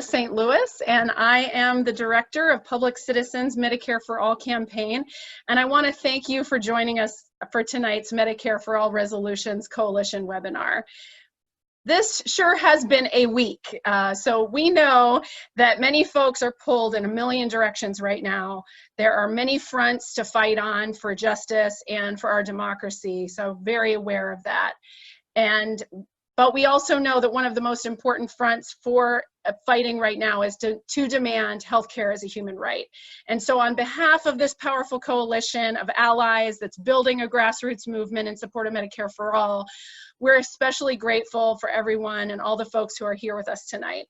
St. Louis, and I am the director of Public Citizens Medicare for All campaign. And I want to thank you for joining us for tonight's Medicare for All Resolutions Coalition webinar. This sure has been a week. So we know that many folks are pulled in a million directions right now. There are many fronts to fight on for justice and for our democracy. So very aware of that. But we also know that one of the most important fronts for fighting right now is to demand healthcare as a human right. And so on behalf of this powerful coalition of allies that's building a grassroots movement in support of Medicare for All, we're especially grateful for everyone and all the folks who are here with us tonight.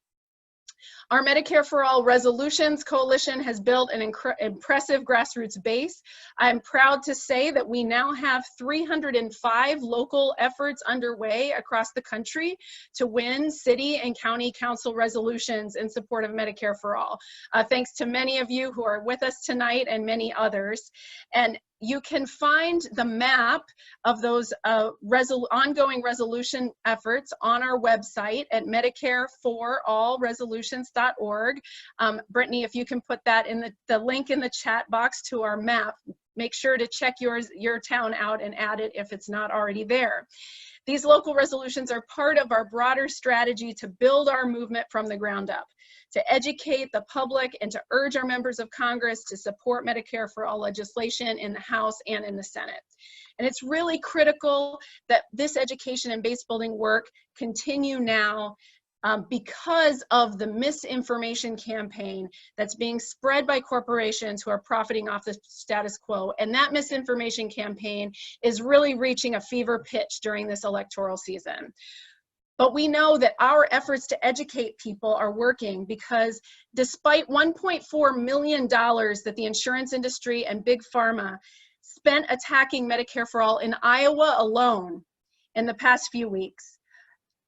Our Medicare for All Resolutions Coalition has built an impressive grassroots base. I'm proud to say that we now have 305 local efforts underway across the country to win city and county council resolutions in support of Medicare for All. Thanks to many of you who are with us tonight and many others. And you can find the map of those ongoing resolution efforts on our website at medicareforallresolutions.org. Brittany, if you can put that in the link in the chat box to our map, make sure to check your town out and add it if it's not already there. These local resolutions are part of our broader strategy to build our movement from the ground up, to educate the public and to urge our members of Congress to support Medicare for All legislation in the House and in the Senate. And it's really critical that this education and base building work continue now because of the misinformation campaign that's being spread by corporations who are profiting off the status quo. And that misinformation campaign is really reaching a fever pitch during this electoral season. But we know that our efforts to educate people are working because despite $1.4 million that the insurance industry and Big Pharma spent attacking Medicare for All in Iowa alone in the past few weeks,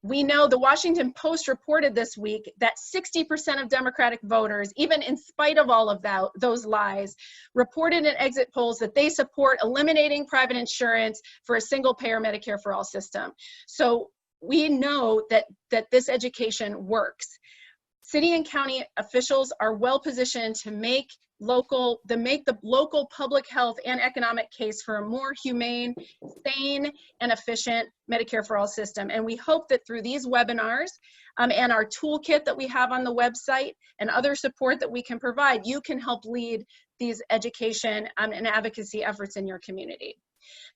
we know the Washington Post reported this week that 60% of Democratic voters, even in spite of all of those lies, reported in exit polls that they support eliminating private insurance for a single-payer Medicare for All system. So we know that this education works. City and county officials are well positioned to make the local public health and economic case for a more humane, sane, and efficient Medicare for All system. And we hope that through these webinars and our toolkit that we have on the website and other support that we can provide, you can help lead these education and advocacy efforts in your community.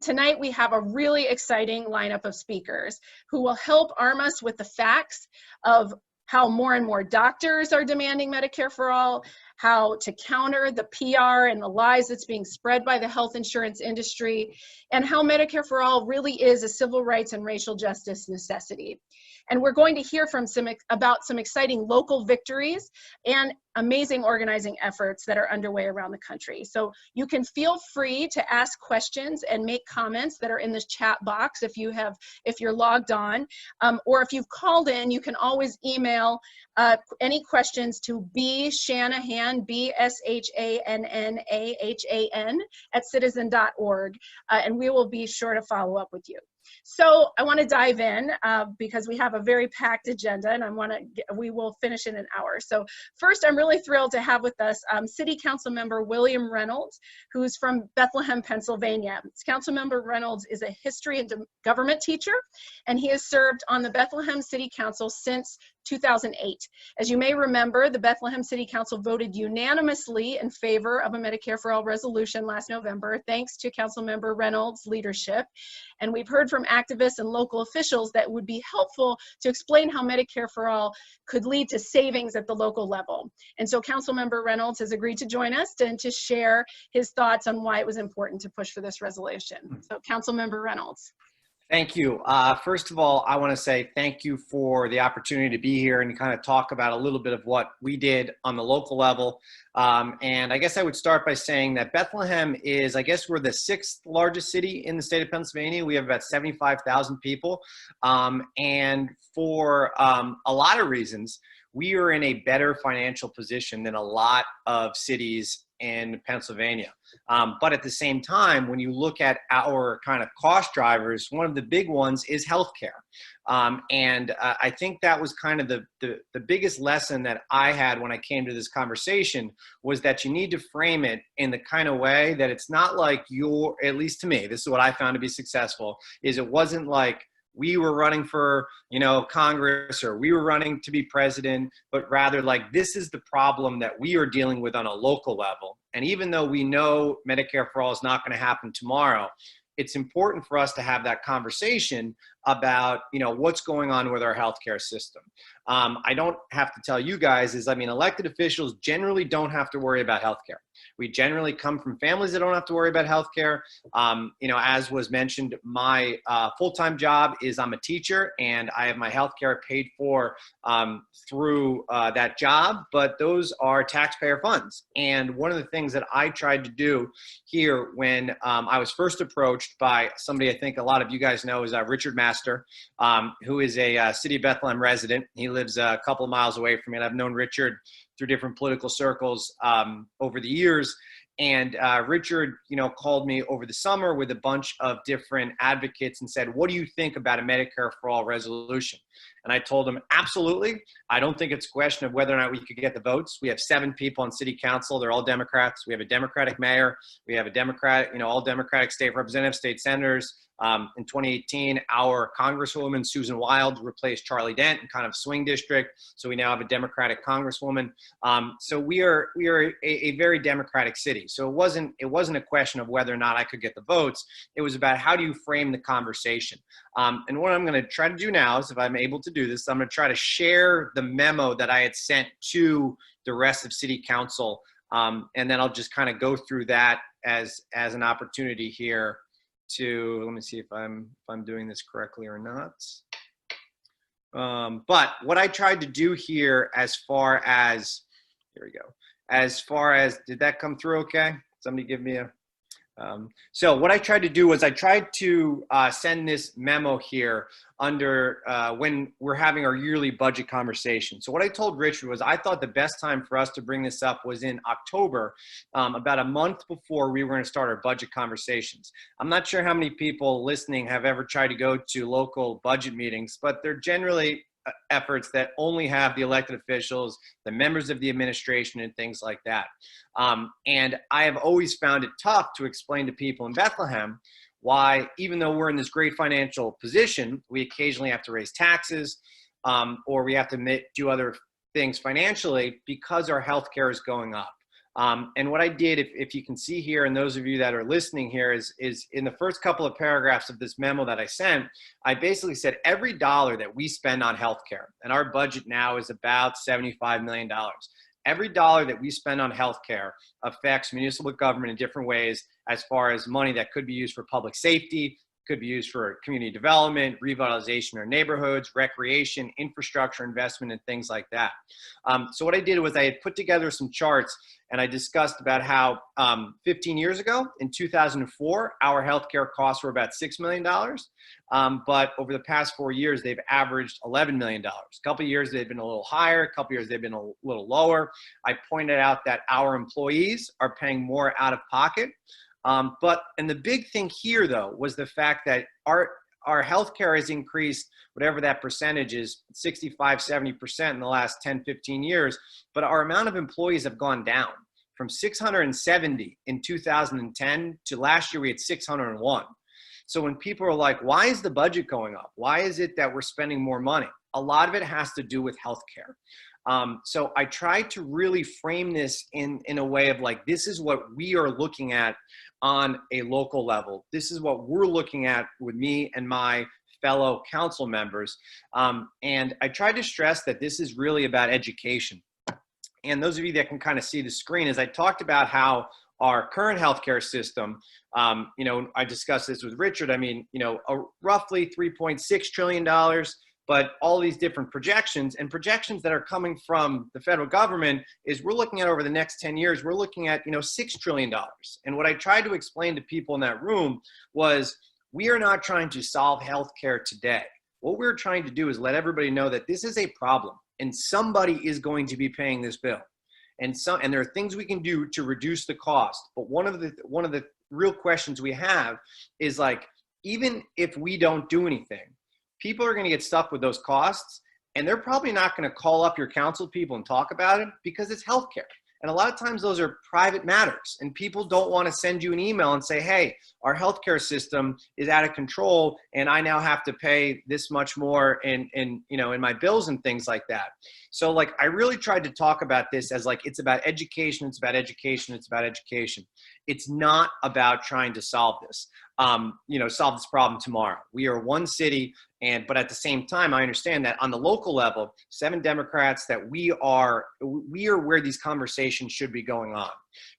Tonight, we have a really exciting lineup of speakers who will help arm us with the facts of how more and more doctors are demanding Medicare for All, how to counter the PR and the lies that's being spread by the health insurance industry, and how Medicare for All really is a civil rights and racial justice necessity. And we're going to hear from about some exciting local victories and amazing organizing efforts that are underway around the country. So you can feel free to ask questions and make comments that are in this chat box if you're logged on, or if you've called in, you can always email any questions to bshanahan, BSHANNAHAN @citizen.org, and we will be sure to follow up with you. So I want to dive in because we have a very packed agenda, and we will finish in an hour. So first, I'm really thrilled to have with us City Council Member William Reynolds, who's from Bethlehem, Pennsylvania. Councilmember Reynolds is a history and government teacher, and he has served on the Bethlehem City Council since 2008. As you may remember, the Bethlehem City Council voted unanimously in favor of a Medicare for All resolution last November, thanks to Councilmember Reynolds' leadership. And we've heard from activists and local officials that would be helpful to explain how Medicare for All could lead to savings at the local level. And so Councilmember Reynolds has agreed to join us and to share his thoughts on why it was important to push for this resolution. So Councilmember Reynolds. Thank you. First of all, I want to say thank you for the opportunity to be here and kind of talk about a little bit of what we did on the local level. And I guess I would start by saying that Bethlehem is, I guess we're the 6th largest city in the state of Pennsylvania. We have about 75,000 people. And for a lot of reasons, we are in a better financial position than a lot of cities in Pennsylvania. But at the same time, when you look at our kind of cost drivers, one of the big ones is healthcare. I think that was kind of the biggest lesson that I had when I came to this conversation, was that you need to frame it in the kind of way that it's not like at least to me, this is what I found to be successful, is it wasn't like we were running for, Congress, or we were running to be president, but rather like, this is the problem that we are dealing with on a local level. And even though we know Medicare for All is not going to happen tomorrow, it's important for us to have that conversation about, what's going on with our healthcare system. I don't have to tell you guys elected officials generally don't have to worry about healthcare. We generally come from families that don't have to worry about healthcare. As was mentioned, my full-time job is I'm a teacher, and I have my healthcare paid for through that job, but those are taxpayer funds. And one of the things that I tried to do here when I was first approached by somebody I think a lot of you guys know is Richard Master, who is a City of Bethlehem resident. He lives a couple of miles away from me, and I've known Richard through different political circles over the years. And Richard, called me over the summer with a bunch of different advocates and said, what do you think about a Medicare for All resolution? And I told him, absolutely. I don't think it's a question of whether or not we could get the votes. We have 7 people on city council. They're all Democrats. We have a Democratic mayor. We have a Democrat, all Democratic state representatives, state senators. In 2018, our Congresswoman, Susan Wild, replaced Charlie Dent in kind of swing district. So we now have a Democratic Congresswoman. So we are a very Democratic city. So it wasn't a question of whether or not I could get the votes. It was about how do you frame the conversation. And what I'm going to try to do now is, if I'm able to do this, I'm going to try to share the memo that I had sent to the rest of City Council. And then I'll just kind of go through that as an opportunity here to, let me see if I'm doing this correctly or not. But what I tried to do here, as far as, here we go, did that come through okay? Somebody give me a, so what I tried to do was I tried to send this memo here under when we're having our yearly budget conversation. So what I told Richard was I thought the best time for us to bring this up was in October, about a month before we were going to start our budget conversations. I'm not sure how many people listening have ever tried to go to local budget meetings, but they're generally efforts that only have the elected officials, the members of the administration, and things like that. And I have always found it tough to explain to people in Bethlehem why, even though we're in this great financial position, we occasionally have to raise taxes, or we have to do other things financially because our healthcare is going up. And what I did, if you can see here, and those of you that are listening here, is in the first couple of paragraphs of this memo that I sent, I basically said every dollar that we spend on healthcare, and our budget now is about $75 million. Every dollar that we spend on healthcare affects municipal government in different ways, as far as money that could be used for public safety, could be used for community development, revitalization of neighborhoods, recreation, infrastructure investment, and things like that. So what I did was I had put together some charts, and I discussed about how 15 years ago, in 2004, our healthcare costs were about $6 million. But over the past 4 years, they've averaged $11 million. A couple of years, they've been a little higher. A couple of years, they've been a little lower. I pointed out that our employees are paying more out of pocket. And the big thing here, though, was the fact that our healthcare has increased, whatever that percentage is, 65, 70% in the last 10, 15 years. But our amount of employees have gone down from 670 in 2010 to last year, we had 601. So when people are like, why is the budget going up? Why is it that we're spending more money? A lot of it has to do with healthcare. So I tried to really frame this in a way of like, this is what we are looking at on a local level. This is what we're looking at with me and my fellow council members. And I tried to stress that this is really about education. And those of you that can kind of see the screen, as I talked about how our current healthcare system, I discussed this with Richard, roughly $3.6 trillion, but all these different projections that are coming from the federal government is we're looking at over the next 10 years, we're looking at, $6 trillion. And what I tried to explain to people in that room was we are not trying to solve healthcare today. What we're trying to do is let everybody know that this is a problem and somebody is going to be paying this bill. and there are things we can do to reduce the cost. But one of the real questions we have is like, even if we don't do anything, people are going to get stuck with those costs, and they're probably not going to call up your council people and talk about it because it's healthcare. And a lot of times those are private matters, and people don't want to send you an email and say, hey, our healthcare system is out of control and I now have to pay this much more in my bills and things like that. So like, I really tried to talk about this as like, it's about education, it's about education, it's about education. It's not about trying to solve this, solve this problem tomorrow. We are one city, but at the same time, I understand that on the local level, 7 Democrats, that we are where these conversations should be going on.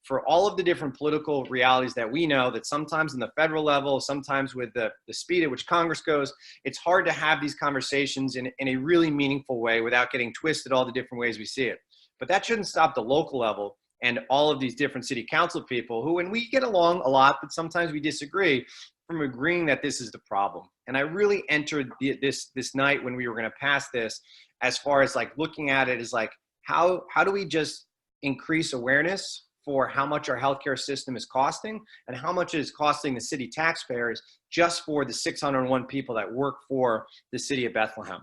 For all of the different political realities that we know, that sometimes in the federal level, sometimes with the speed at which Congress goes, it's hard to have these conversations in a really meaningful way without getting twisted all the different ways we see it. But that shouldn't stop the local level and all of these different city council people who, and we get along a lot, but sometimes we disagree, from agreeing that this is the problem. And I really entered this night when we were going to pass this, as far as like looking at it as like, how do we just increase awareness for how much our healthcare system is costing and how much it is costing the city taxpayers just for the 601 people that work for the city of Bethlehem.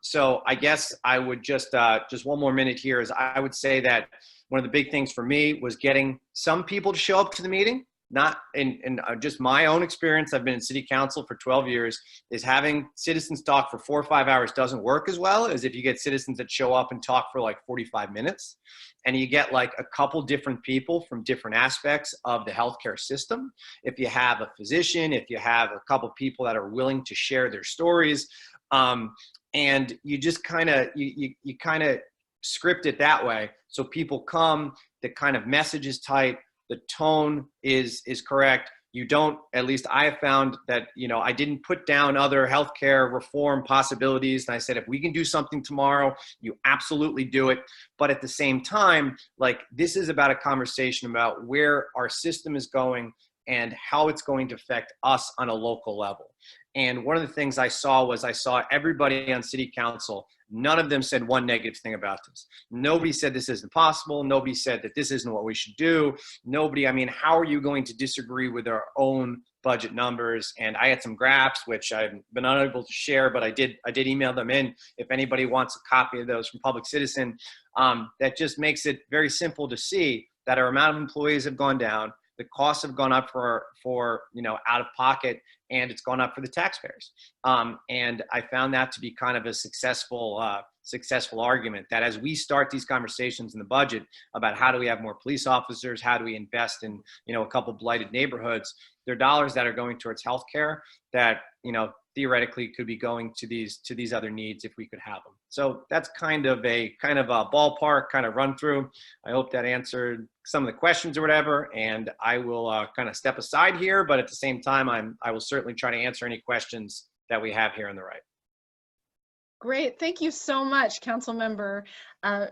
So I guess I would just one more minute here is I would say that one of the big things for me was getting some people to show up to the meeting. Not in just my own experience, I've been in city council for 12 years, is having citizens talk for 4 or 5 hours doesn't work as well as if you get citizens that show up and talk for like 45 minutes. And you get like a couple different people from different aspects of the healthcare system. If you have a physician, if you have a couple people that are willing to share their stories, and you just kind of, you kind of script it that way. So people come, the kind of message is tight, the tone is correct. You don't, at least I have found that, I didn't put down other healthcare reform possibilities. And I said, if we can do something tomorrow, you absolutely do it. But at the same time, like, this is about a conversation about where our system is going and how it's going to affect us on a local level. And one of the things I saw everybody on city council, none of them said one negative thing about this. Nobody said this isn't possible. Nobody said that this isn't what we should do. How are you going to disagree with our own budget numbers? And I had some graphs, which I've been unable to share, but I did email them in if anybody wants a copy of those from Public Citizen. That just makes it very simple to see that our amount of employees have gone down. The costs have gone up for out of pocket, and it's gone up for the taxpayers. And I found that to be kind of a successful argument, that as we start these conversations in the budget about how do we have more police officers, how do we invest in, a couple blighted neighborhoods, they're dollars that are going towards healthcare that, theoretically could be going to these other needs if we could have them. So that's kind of a ballpark kind of run through. I hope that answered some of the questions or whatever, and I will kind of step aside here, but at the same time, I will certainly try to answer any questions that we have here on the right. Great. Thank you so much, Councilmember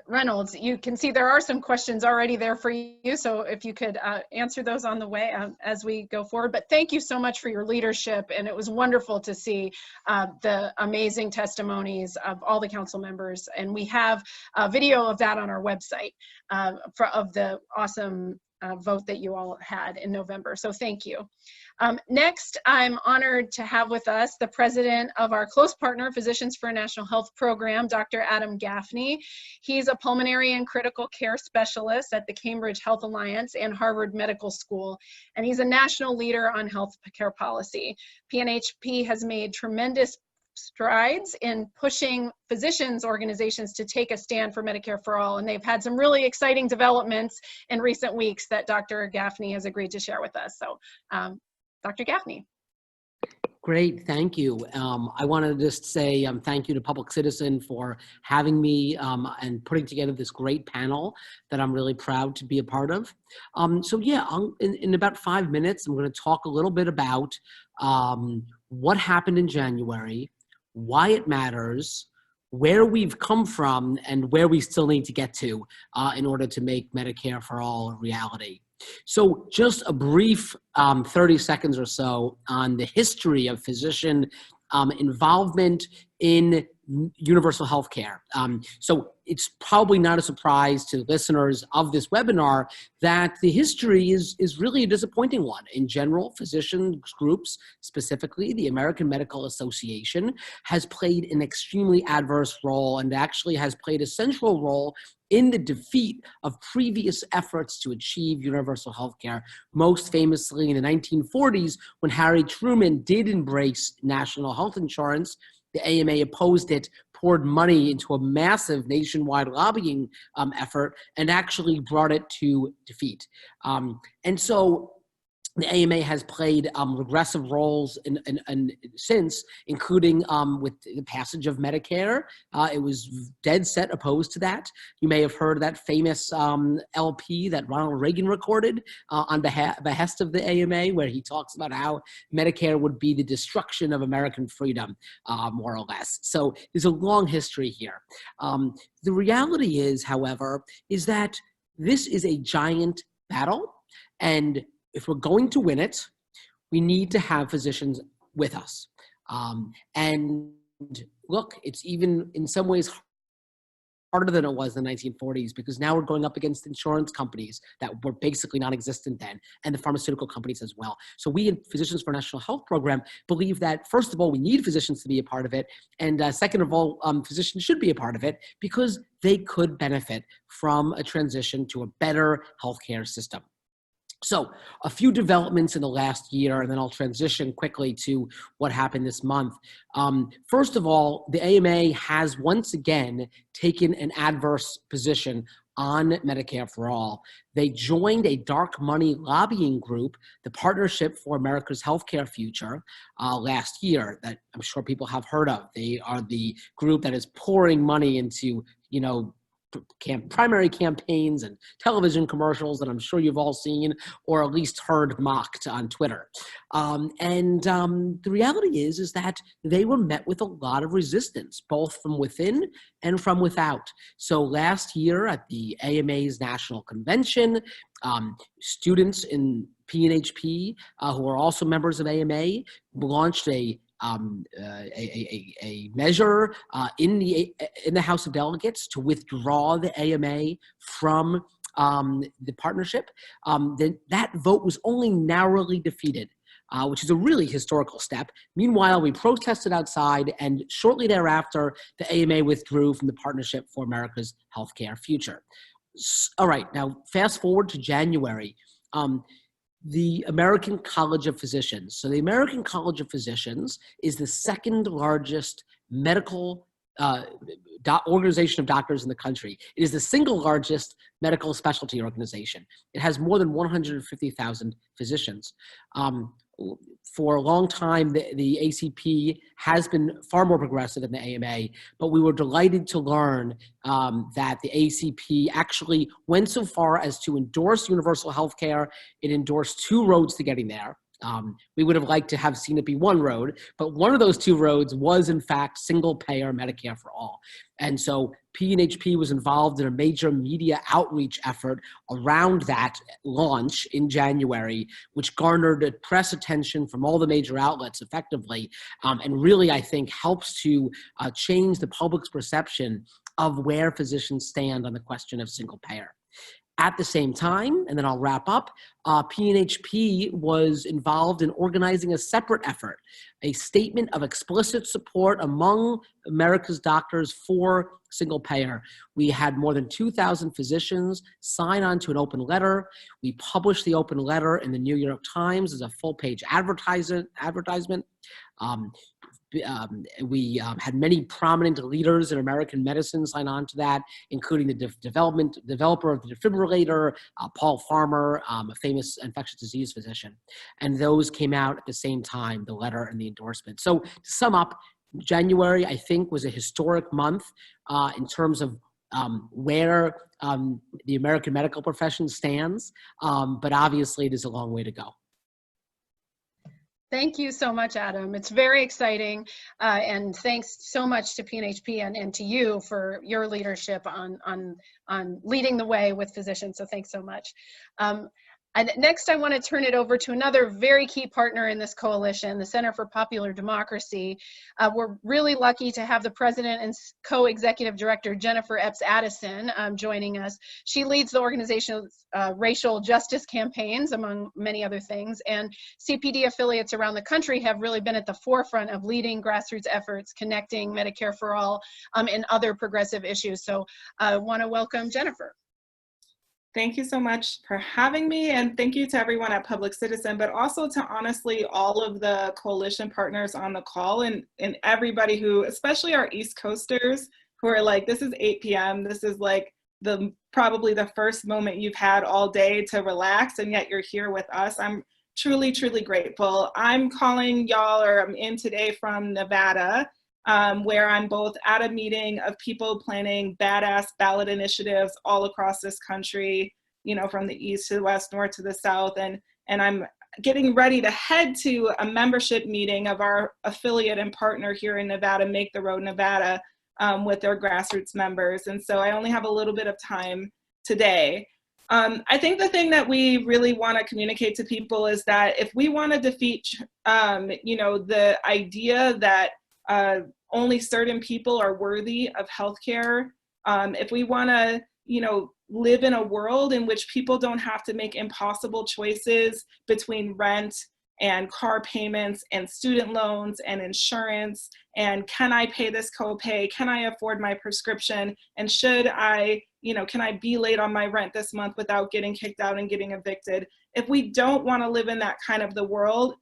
Reynolds. You can see there are some questions already there for you, so if you could answer those on the way as we go forward. But thank you so much for your leadership, and it was wonderful to see the amazing testimonies of all the council members, and we have a video of that on our website of the awesome vote that you all had in November. So thank you. Next, I'm honored to have with us the president of our close partner, Physicians for a National Health Program, Dr. Adam Gaffney. He's a pulmonary and critical care specialist at the Cambridge Health Alliance and Harvard Medical School, and he's a national leader on health care policy. PNHP has made tremendous strides in pushing physicians organizations to take a stand for Medicare for all, and they've had some really exciting developments in recent weeks that Dr. Gaffney has agreed to share with us. So Dr. Gaffney. Great, thank you. I want to just say thank you to Public Citizen for having me and putting together this great panel that I'm really proud to be a part of. In about 5 minutes, I'm going to talk a little bit about what happened in January, why it matters, where we've come from, and where we still need to get to in order to make Medicare for all a reality. So just a brief 30 seconds or so on the history of physician involvement in universal health care. So it's probably not a surprise to listeners of this webinar that the history is really a disappointing one. In general, physician groups, specifically the American Medical Association, has played an extremely adverse role and actually has played a central role in the defeat of previous efforts to achieve universal health care, most famously in the 1940s when Harry Truman did embrace national health insurance. The AMA opposed it, poured money into a massive nationwide lobbying effort, and actually brought it to defeat. And so the AMA has played regressive roles since, including with the passage of Medicare. It was dead set opposed to that. You may have heard that famous LP that Ronald Reagan recorded on behest of the AMA, where he talks about how Medicare would be the destruction of American freedom, more or less. So there's a long history here. The reality is, however, is that this is a giant battle, and if we're going to win it, we need to have physicians with us. And look, it's even in some ways harder than it was in the 1940s, because now we're going up against insurance companies that were basically non-existent then, and the pharmaceutical companies as well. So we in Physicians for National Health Program believe that, first of all, we need physicians to be a part of it, and second of all, physicians should be a part of it because they could benefit from a transition to a better healthcare system. So a few developments in the last year, and then I'll transition quickly to what happened this month. First of all, the AMA has once again taken an adverse position on Medicare for All. They joined a dark money lobbying group, the Partnership for America's Healthcare Future, last year, that I'm sure people have heard of. They are the group that is pouring money into, primary campaigns and television commercials that I'm sure you've all seen or at least heard mocked on Twitter. The reality is that they were met with a lot of resistance, both from within and from without. So last year at the AMA's National Convention, students in PNHP, who are also members of AMA, launched a measure in the House of Delegates to withdraw the AMA from the partnership. That vote was only narrowly defeated, which is a really historical step. Meanwhile, we protested outside, and shortly thereafter, the AMA withdrew from the Partnership for America's Healthcare Future. All right, now fast forward to January. The American College of Physicians. So the American College of Physicians is the second largest medical organization of doctors in the country. It is the single largest medical specialty organization. It has more than 150,000 physicians. For a long time, the ACP has been far more progressive than the AMA, but we were delighted to learn that the ACP actually went so far as to endorse universal health care. It endorsed 2 roads to getting there. We would have liked to have seen it be 1 road, but one of those 2 roads was in fact single payer Medicare for all. And so PNHP was involved in a major media outreach effort around that launch in January, which garnered press attention from all the major outlets effectively, and really, I think, helps to change the public's perception of where physicians stand on the question of single payer. At the same time, and then I'll wrap up, PNHP was involved in organizing a separate effort, a statement of explicit support among America's doctors for single payer. We had more than 2,000 physicians sign on to an open letter. We published the open letter in the New York Times as a full-page advertisement. We had many prominent leaders in American medicine sign on to that, including the developer of the defibrillator, Paul Farmer, a famous infectious disease physician. And those came out at the same time, the letter and the endorsement. So to sum up, January, I think, was a historic month in terms of where the American medical profession stands, but obviously it is a long way to go. Thank you so much, Adam. It's very exciting. And thanks so much to PNHP and to you for your leadership on leading the way with physicians. So thanks so much. And next, I want to turn it over to another very key partner in this coalition, the Center for Popular Democracy. We're really lucky to have the president and co-executive director, Jennifer Epps-Addison, joining us. She leads the organization's racial justice campaigns, among many other things, and CPD affiliates around the country have really been at the forefront of leading grassroots efforts, connecting Medicare for All and other progressive issues. So I want to welcome Jennifer. Thank you so much for having me, and thank you to everyone at Public Citizen, but also to honestly all of the coalition partners on the call and everybody who, especially our East Coasters, who are like, this is 8 p.m., this is like probably the first moment you've had all day to relax, and yet you're here with us. I'm truly, truly grateful. I'm calling y'all, or I'm in today from Nevada, where I'm both at a meeting of people planning badass ballot initiatives all across this country, you know, from the east to the west, north to the south, and I'm getting ready to head to a membership meeting of our affiliate and partner here in Nevada, Make the Road Nevada, with their grassroots members. And so I only have a little bit of time today. I think the thing that we really want to communicate to people is that if we want to defeat, you know, the idea that only certain people are worthy of healthcare, if we want to, you know, live in a world in which people don't have to make impossible choices between rent and car payments and student loans and insurance, and can I pay this copay, can I afford my prescription, and should I, you know, can I be late on my rent this month without getting kicked out and getting evicted? If we don't want to live in that kind of the world,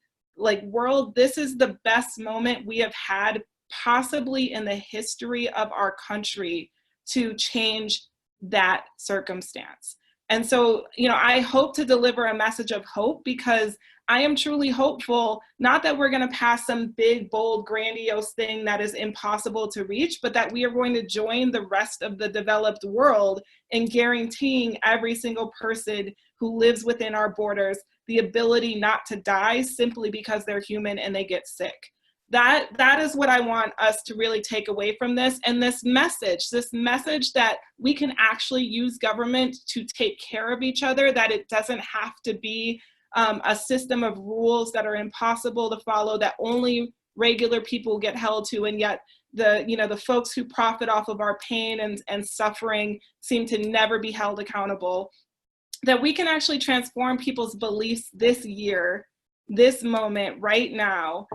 this is the best moment we have had possibly in the history of our country to change that circumstance. And so, you know, I hope to deliver a message of hope, because I am truly hopeful, not that we're going to pass some big, bold, grandiose thing that is impossible to reach, but that we are going to join the rest of the developed world in guaranteeing every single person who lives within our borders the ability not to die simply because they're human and they get sick. That is what I want us to really take away from this. And this message that we can actually use government to take care of each other, that it doesn't have to be a system of rules that are impossible to follow, that only regular people get held to, and yet the folks who profit off of our pain and suffering seem to never be held accountable. That we can actually transform people's beliefs this year, this moment, right now,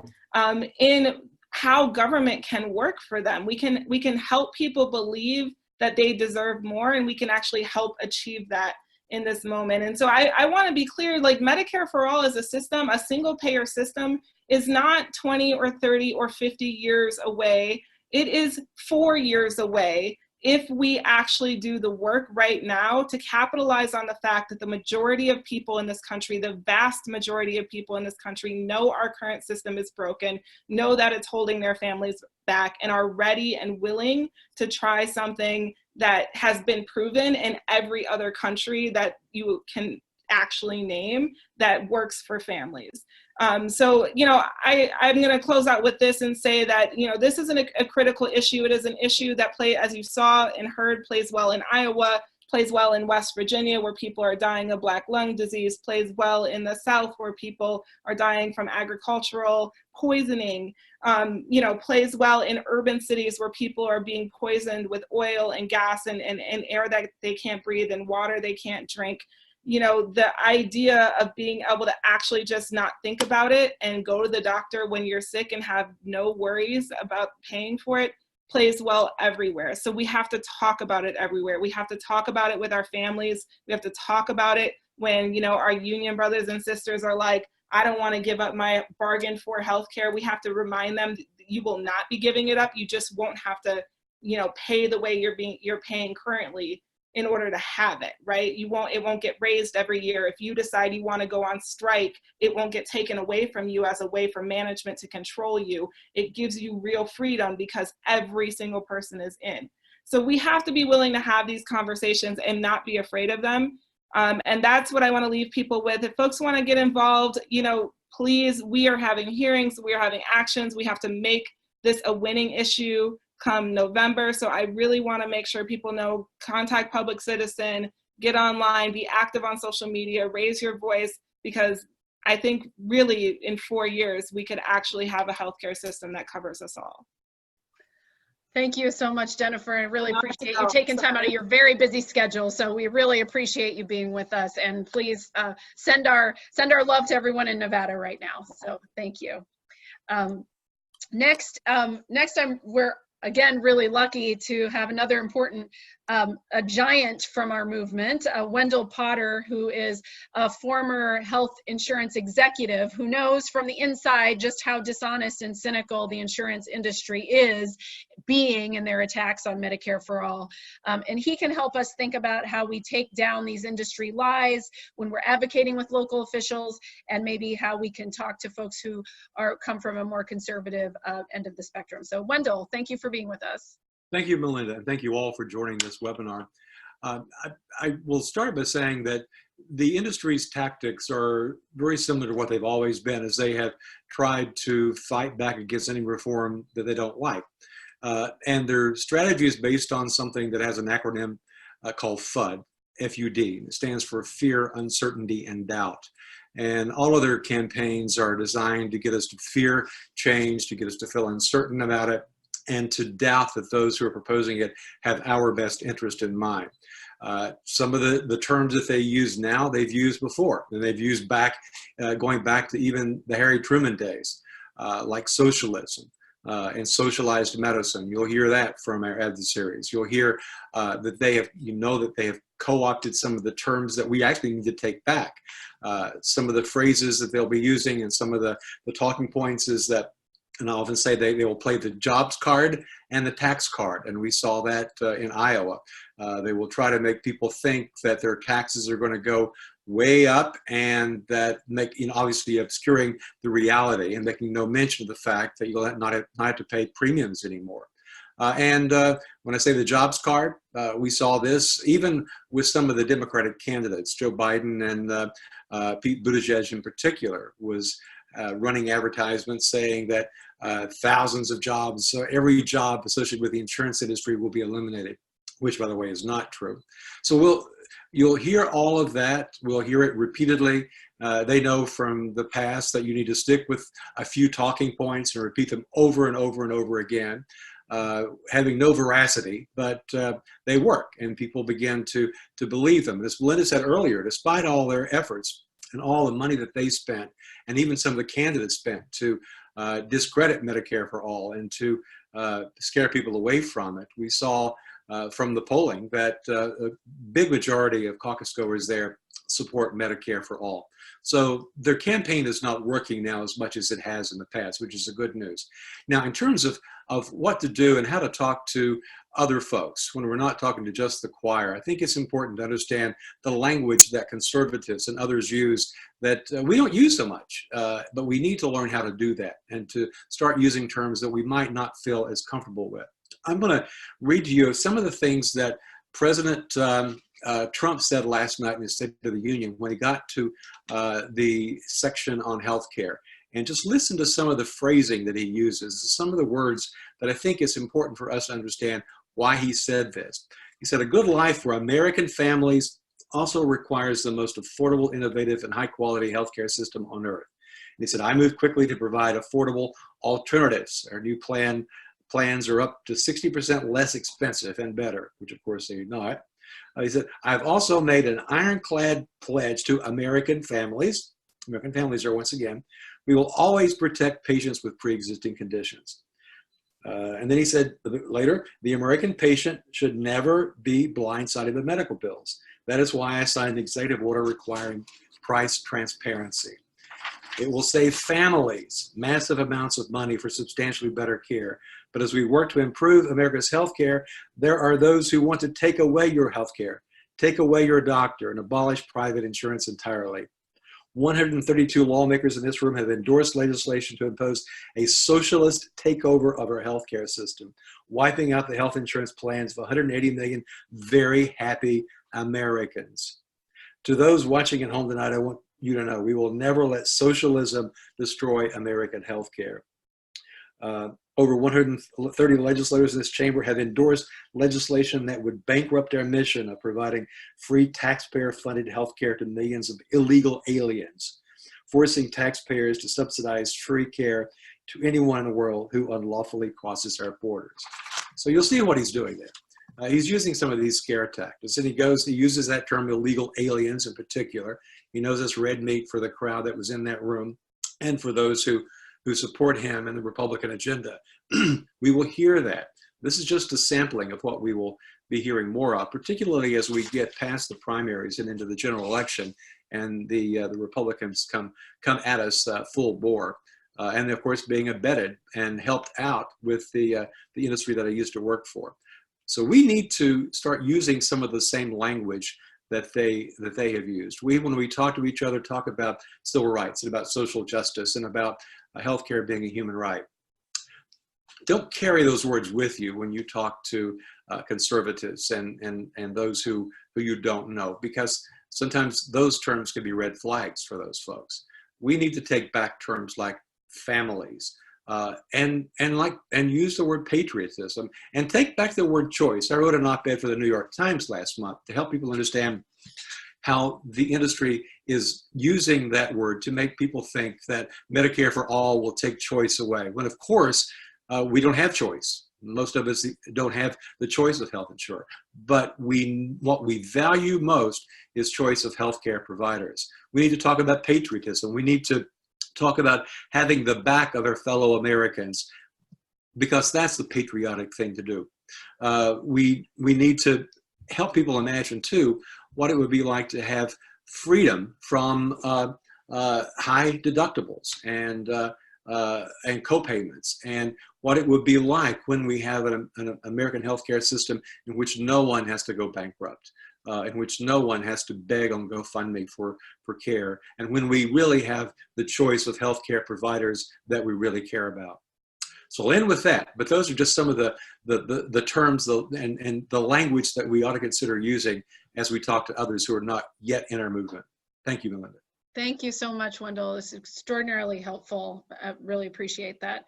in how government can work for them. We can help people believe that they deserve more, and we can actually help achieve that in this moment. And so I want to be clear, like, Medicare for All as a system, a single payer system, is not 20 or 30 or 50 years away. It is 4 years away if we actually do the work right now to capitalize on the fact that the majority of people in this country, the vast majority of people in this country, know our current system is broken, know that it's holding their families back, and are ready and willing to try something that has been proven in every other country that you can actually name that works for families. So, you know, I'm going to close out with this and say that, you know, this isn't a critical issue. It is an issue that as you saw and heard, plays well in Iowa, plays well in West Virginia, where people are dying of black lung disease, plays well in the South, where people are dying from agricultural poisoning, you know, plays well in urban cities where people are being poisoned with oil and gas and air that they can't breathe and water they can't drink. You know, the idea of being able to actually just not think about it and go to the doctor when you're sick and have no worries about paying for it plays well everywhere. So we have to talk about it everywhere. We have to talk about it with our families. We have to talk about it when, you know, our union brothers and sisters are like, I don't want to give up my bargain for healthcare. We have to remind them that you will not be giving it up. You just won't have to, you know, pay the way you're paying currently in order to have it, right? It won't get raised every year. If you decide you want to go on strike, it won't get taken away from you as a way for management to control you. It gives you real freedom because every single person is in. So we have to be willing to have these conversations and not be afraid of them. And that's what I want to leave people with. If folks want to get involved, you know, please, we are having hearings, we are having actions. We have to make this a winning issue come November. So I really want to make sure people know, contact Public Citizen, get online, be active on social media, raise your voice, because I think really in 4 years, we could actually have a healthcare system that covers us all. Thank you so much, Jennifer. I really appreciate you taking time out of your very busy schedule. So we really appreciate you being with us. And please send our love to everyone in Nevada right now. So thank you. Next, we're again really lucky to have another important a giant from our movement, Wendell Potter, who is a former health insurance executive who knows from the inside just how dishonest and cynical the insurance industry is being in their attacks on Medicare for All. And he can help us think about how we take down these industry lies when we're advocating with local officials, and maybe how we can talk to folks who come from a more conservative end of the spectrum. So Wendell, thank you for being with us. Thank you, Melinda, and thank you all for joining this webinar. I will start by saying that the industry's tactics are very similar to what they've always been, as they have tried to fight back against any reform that they don't like. And their strategy is based on something that has an acronym called FUD, F-U-D. It stands for fear, uncertainty, and doubt. And all of their campaigns are designed to get us to fear change, to get us to feel uncertain about it, and to doubt that those who are proposing it have our best interest in mind. Some of the terms that they use now, they've used before, and they've used back, going back to even the Harry Truman days, like socialism and socialized medicine. You'll hear that from our adversaries. You'll hear that they have, that they have co-opted some of the terms that we actually need to take back. Some of the phrases that they'll be using and some of the talking points is that, and I often say they will play the jobs card and the tax card. And we saw that in Iowa. They will try to make people think that their taxes are going to go way up, and that obviously obscuring the reality and making no mention of the fact that you'll not have to pay premiums anymore. And when I say the jobs card, we saw this even with some of the Democratic candidates. Joe Biden and Pete Buttigieg in particular was running advertisements saying that thousands of jobs, so every job associated with the insurance industry will be eliminated, which by the way is not true. So you'll hear all of that. We'll hear it repeatedly. They know from the past that you need to stick with a few talking points and repeat them over and over and over again, having no veracity, but they work, and people begin to believe them. As Melinda said earlier, despite all their efforts and all the money that they spent, and even some of the candidates spent to discredit Medicare for All and to scare people away from it, we saw from the polling that a big majority of caucus goers there support Medicare for All. So their campaign is not working now as much as it has in the past, which is the good news. Now, in terms of what to do and how to talk to other folks when we're not talking to just the choir, I think it's important to understand the language that conservatives and others use that we don't use so much, but we need to learn how to do that and to start using terms that we might not feel as comfortable with. I'm going to read to you some of the things that President Trump said last night in his State of the Union when he got to the section on health care. And just listen to some of the phrasing that he uses, some of the words that I think it's important for us to understand why he said this. He said, "A good life for American families also requires the most affordable, innovative, and high-quality healthcare system on earth." And he said, "I moved quickly to provide affordable alternatives. Our new plans are up to 60% less expensive and better," which of course they're not. He said, "I've also made an ironclad pledge to American families. American families are, once again, we will always protect patients with pre-existing conditions." And then he said later, "The American patient should never be blindsided with medical bills. That is why I signed an executive order requiring price transparency. It will save families massive amounts of money for substantially better care. But as we work to improve America's healthcare, there are those who want to take away your healthcare, take away your doctor, and abolish private insurance entirely. 132 lawmakers in this room have endorsed legislation to impose a socialist takeover of our healthcare system, wiping out the health insurance plans of 180 million very happy Americans. To those watching at home tonight, I want you to know we will never let socialism destroy American healthcare." Over 130 legislators in this chamber have endorsed legislation that would bankrupt our mission of providing free taxpayer-funded health care to millions of illegal aliens, forcing taxpayers to subsidize free care to anyone in the world who unlawfully crosses our borders. So you'll see what he's doing there. He's using some of these scare tactics, and he uses that term illegal aliens in particular. He knows it's red meat for the crowd that was in that room and for those who support him and the Republican agenda. We will hear that. This is just a sampling of what we will be hearing more of, particularly as we get past the primaries and into the general election, and the Republicans come at us full bore. And of course, being abetted and helped out with the industry that I used to work for. So we need to start using some of the same language that they have used. When we talk to each other, talk about civil rights and about social justice and about healthcare being a human right. Don't carry those words with you when you talk to conservatives and those who you don't know, because sometimes those terms can be red flags for those folks. We need to take back terms like families and use the word patriotism and take back the word choice. I wrote an op-ed for the New York Times last month to help people understand how the industry is using that word to make people think that Medicare for all will take choice away, when of course we don't have choice. Most of us don't have the choice of health insurance, but what we value most is choice of healthcare providers. We need to talk about patriotism. We need to talk about having the back of our fellow Americans, because that's the patriotic thing to do. We need to help people imagine too what it would be like to have freedom from high deductibles and co-payments, and what it would be like when we have an American healthcare system in which no one has to go bankrupt, in which no one has to beg on GoFundMe for care, and when we really have the choice of healthcare providers that we really care about. So I'll end with that, but those are just some of the terms and the language that we ought to consider using as we talk to others who are not yet in our movement. Thank you, Melinda. Thank you so much, Wendell. It's extraordinarily helpful. I really appreciate that.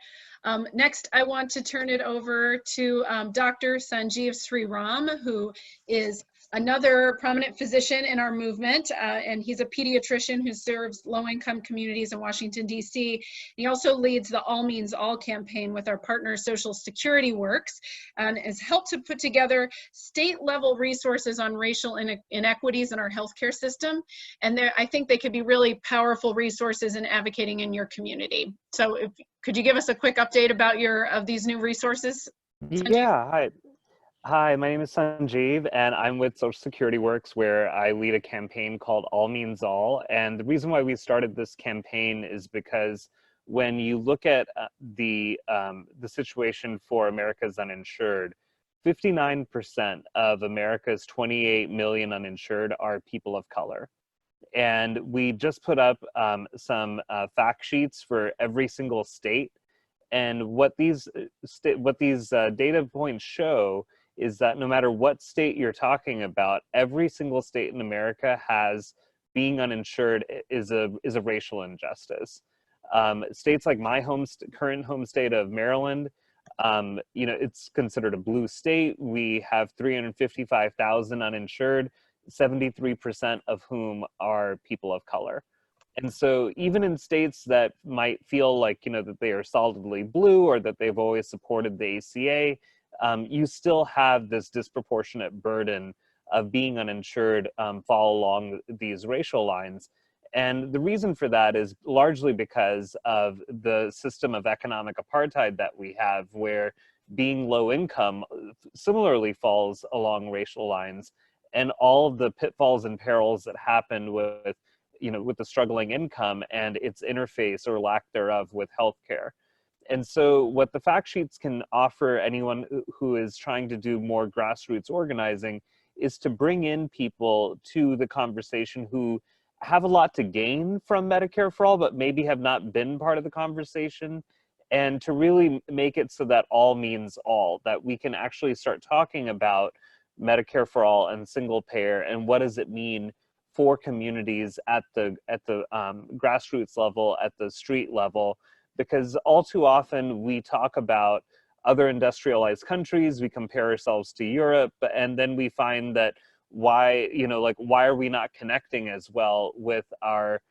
Next, I want to turn it over to Dr. Sanjeev Sriram, who is another prominent physician in our movement, and he's a pediatrician who serves low-income communities in Washington, D.C. He also leads the All Means All campaign with our partner Social Security Works, and has helped to put together state-level resources on racial inequities in our healthcare system. And I think they could be really powerful resources in advocating in your community. So could you give us a quick update about these new resources? Yeah, hi. Hi, my name is Sanjeev, and I'm with Social Security Works, where I lead a campaign called All Means All. And the reason why we started this campaign is because when you look at the situation for America's uninsured, 59% of America's 28 million uninsured are people of color. And we just put up some fact sheets for every single state. And what these data points show is that no matter what state you're talking about, every single state in America has being uninsured is a racial injustice. States like my current home state of Maryland, it's considered a blue state. We have 355,000 uninsured, 73% of whom are people of color. And so even in states that might feel like, that they are solidly blue or that they've always supported the ACA, you still have this disproportionate burden of being uninsured fall along these racial lines. And the reason for that is largely because of the system of economic apartheid that we have, where being low income similarly falls along racial lines, and all of the pitfalls and perils that happen with the struggling income and its interface or lack thereof with healthcare. And so what the fact sheets can offer anyone who is trying to do more grassroots organizing is to bring in people to the conversation who have a lot to gain from Medicare for All, but maybe have not been part of the conversation, and to really make it so that all means all, that we can actually start talking about Medicare for All and single payer, and what does it mean for communities at the grassroots level, at the street level, because all too often we talk about other industrialized countries, we compare ourselves to Europe, and then we find that why are we not connecting as well with our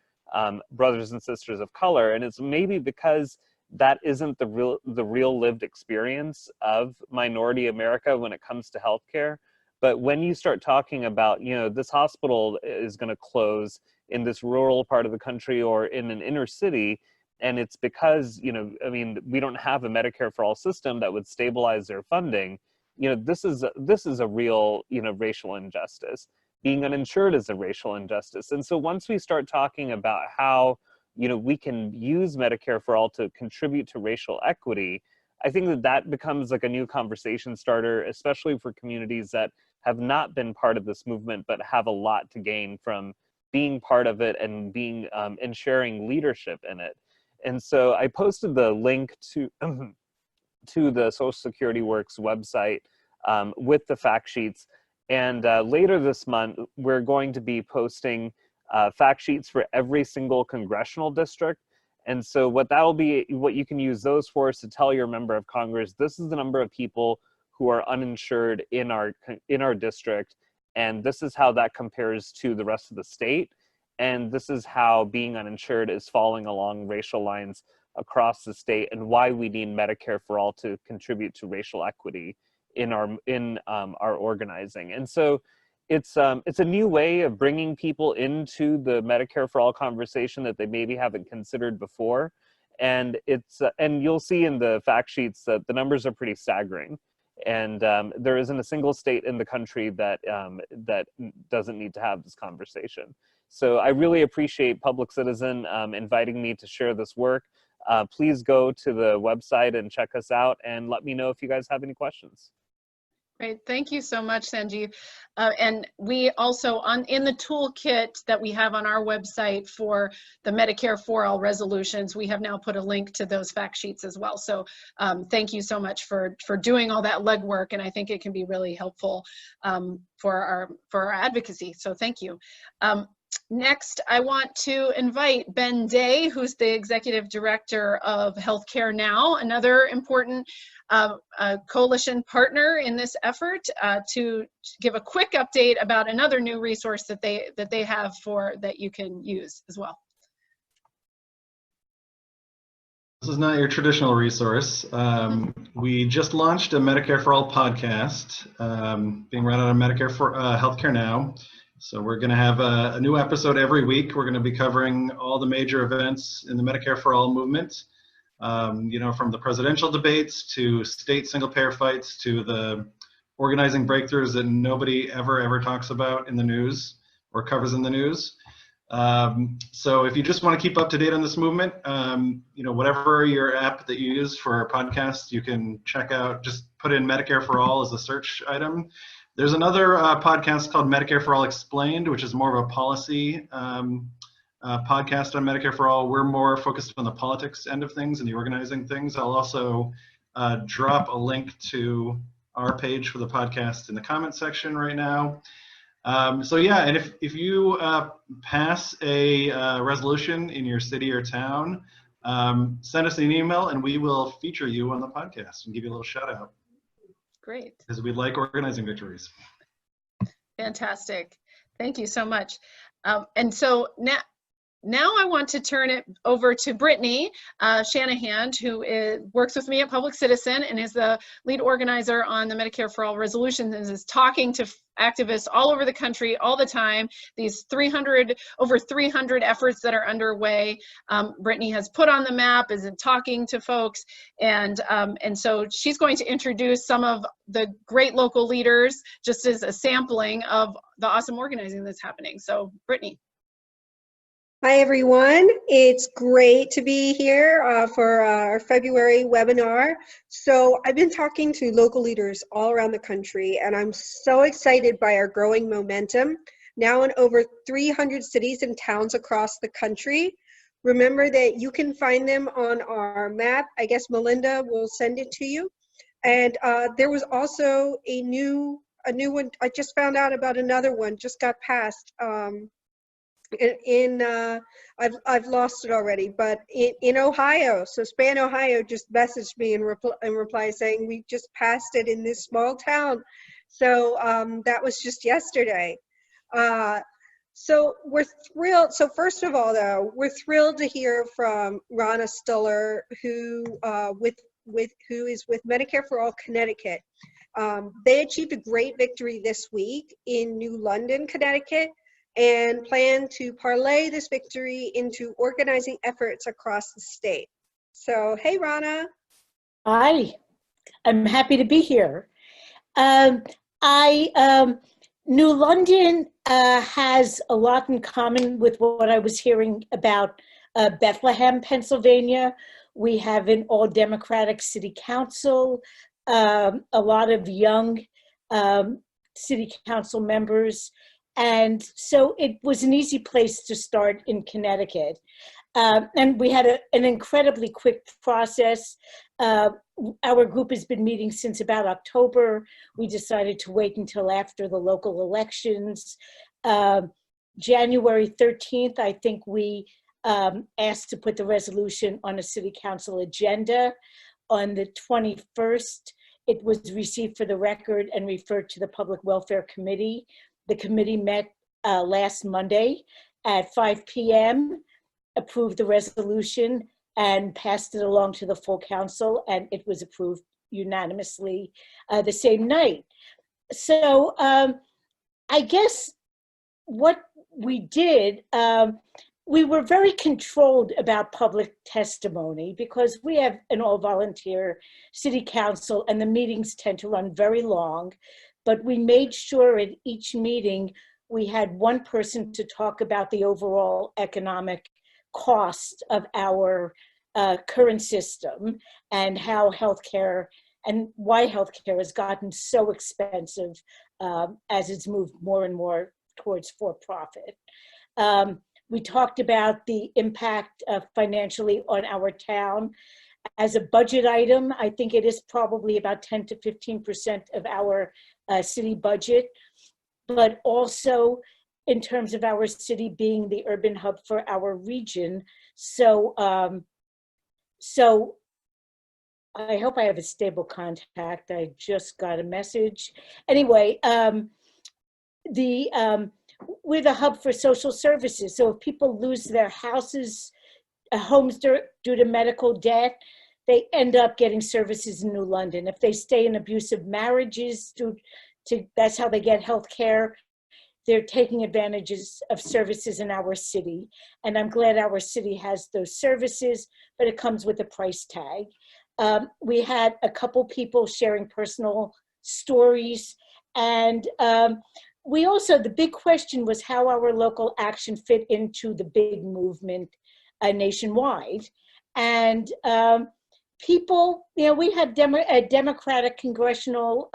brothers and sisters of color? And it's maybe because that isn't the real lived experience of minority America when it comes to healthcare. But when you start talking about, this hospital is going to close in this rural part of the country or in an inner city, and it's because, we don't have a Medicare for all system that would stabilize their funding. This is a real, racial injustice. Being uninsured is a racial injustice. And so once we start talking about how, we can use Medicare for all to contribute to racial equity, I think that becomes like a new conversation starter, especially for communities that have not been part of this movement, but have a lot to gain from being part of it and being and sharing leadership in it. And so I posted the link to the Social Security Works website with the fact sheets. And later this month, we're going to be posting fact sheets for every single congressional district. And so what you can use those for is to tell your member of Congress, this is the number of people who are uninsured in our district, and this is how that compares to the rest of the state. And this is how being uninsured is falling along racial lines across the state, and why we need Medicare for all to contribute to racial equity in our organizing. And so it's a new way of bringing people into the Medicare for all conversation that they maybe haven't considered before. And and you'll see in the fact sheets that the numbers are pretty staggering. And there isn't a single state in the country that doesn't need to have this conversation. So I really appreciate Public Citizen inviting me to share this work. Please go to the website and check us out, and let me know if you guys have any questions. Great, thank you so much, Sanjeev. And we also, in the toolkit that we have on our website for the Medicare for All resolutions, we have now put a link to those fact sheets as well. So thank you so much for doing all that legwork, and I think it can be really helpful for our advocacy. So thank you. Next, I want to invite Ben Day, who's the Executive Director of Healthcare Now, another important coalition partner in this effort, to give a quick update about another new resource that they have that you can use as well. This is not your traditional resource. We just launched a Medicare for All podcast, being run out of Medicare for Healthcare Now. So we're going to have a new episode every week. We're going to be covering all the major events in the Medicare for All movement, from the presidential debates to state single-payer fights to the organizing breakthroughs that nobody ever talks about in the news or covers in the news. So if you just want to keep up to date on this movement, whatever your app that you use for podcasts, you can check out, just put in Medicare for All as a search item. There's another podcast called Medicare for All Explained, which is more of a policy podcast on Medicare for All. We're more focused on the politics end of things and the organizing things. I'll also drop a link to our page for the podcast in the comment section right now. So yeah, and if you pass a resolution in your city or town, send us an email and we will feature you on the podcast and give you a little shout out. Great. Because we like organizing victories. Fantastic. Thank you so much. And so now I want to turn it over to Brittany Shanahan, who works with me at Public Citizen and is the lead organizer on the Medicare for All resolutions, and is talking to activists all over the country all the time. These over 300 efforts that are underway, Brittany has put on the map, is talking to folks, and so she's going to introduce some of the great local leaders, just as a sampling of the awesome organizing that's happening. So Brittany. Hi, everyone. It's great to be here for our February webinar. So I've been talking to local leaders all around the country, and I'm so excited by our growing momentum, now in over 300 cities and towns across the country. Remember that you can find them on our map. I guess Melinda will send it to you. And there was also a new one. I just found out about another one, just got passed. I've lost it already, but in Ohio. So Span, Ohio just messaged me in reply saying we just passed it in this small town. So that was just yesterday. So we're thrilled. So first of all, though, we're thrilled to hear from Rana Stuller, who is with Medicare for All Connecticut. They achieved a great victory this week in New London, Connecticut, and plan to parlay this victory into organizing efforts across the state. So, hey, Rana. Hi, I'm happy to be here. New London has a lot in common with what I was hearing about Bethlehem, Pennsylvania. We have an all-Democratic city council, a lot of young city council members, and so it was an easy place to start in Connecticut. And we had an incredibly quick process. Our group has been meeting since about October. We decided to wait until after the local elections. January 13th, I think we asked to put the resolution on a city council agenda. On the 21st, it was received for the record and referred to the Public Welfare Committee. The committee met last Monday at 5 p.m., approved the resolution, and passed it along to the full council, and it was approved unanimously the same night. So I guess what we did, we were very controlled about public testimony because we have an all-volunteer city council and the meetings tend to run very long, but we made sure at each meeting we had one person to talk about the overall economic cost of our current system and how healthcare and why healthcare has gotten so expensive as it's moved more and more towards for-profit. We talked about the impact financially on our town. As a budget item, I think it is probably about 10 to 15% of our city budget, but also in terms of our city being the urban hub for our region. So, so I hope I have a stable contact. I just got a message. Anyway, we're the hub for social services. So if people lose their houses, homes due to medical debt, they end up getting services in New London. If they stay in abusive marriages, that's how they get health care. They're taking advantages of services in our city. And I'm glad our city has those services, but it comes with a price tag. We had a couple people sharing personal stories. And we also, the big question was how our local action fit into the big movement nationwide. And people, we had a Democratic congressional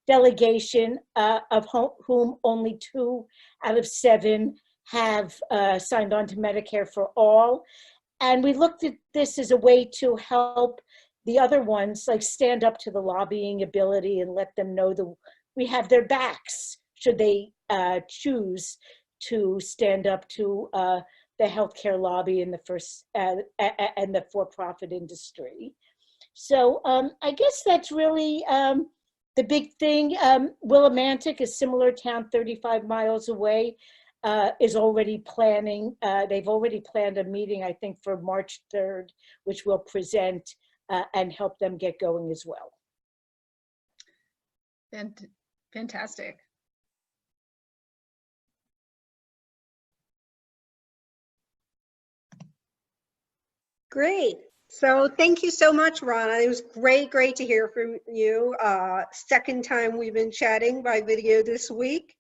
delegation of whom only 2 out of 7 have signed on to Medicare for All. And we looked at this as a way to help the other ones like stand up to the lobbying ability and let them know we have their backs should they choose to stand up to the healthcare lobby in and the for-profit industry. So I guess that's really the big thing. Willimantic, a similar town 35 miles away, is already planning. They've already planned a meeting, I think, for March 3rd, which will present and help them get going as well. Fantastic. Great. So thank you so much, Rana. It was great to hear from you. Second time we've been chatting by video this week.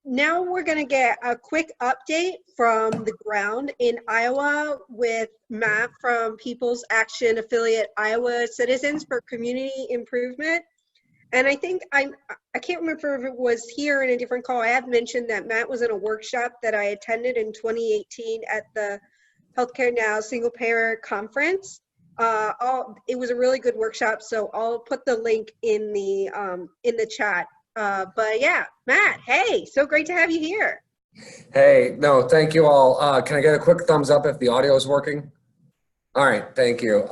Now we're going to get a quick update from the ground in Iowa with Matt from People's Action Affiliate Iowa Citizens for Community Improvement. And I think I can't remember if it was here in a different call. I have mentioned that Matt was in a workshop that I attended in 2018 at the Healthcare Now Single Payer Conference. It was a really good workshop, so I'll put the link in the chat But yeah, Matt, hey, so great to have you here. Hey, no, thank you all. Can I get a quick thumbs up if the audio is working? All right, thank you.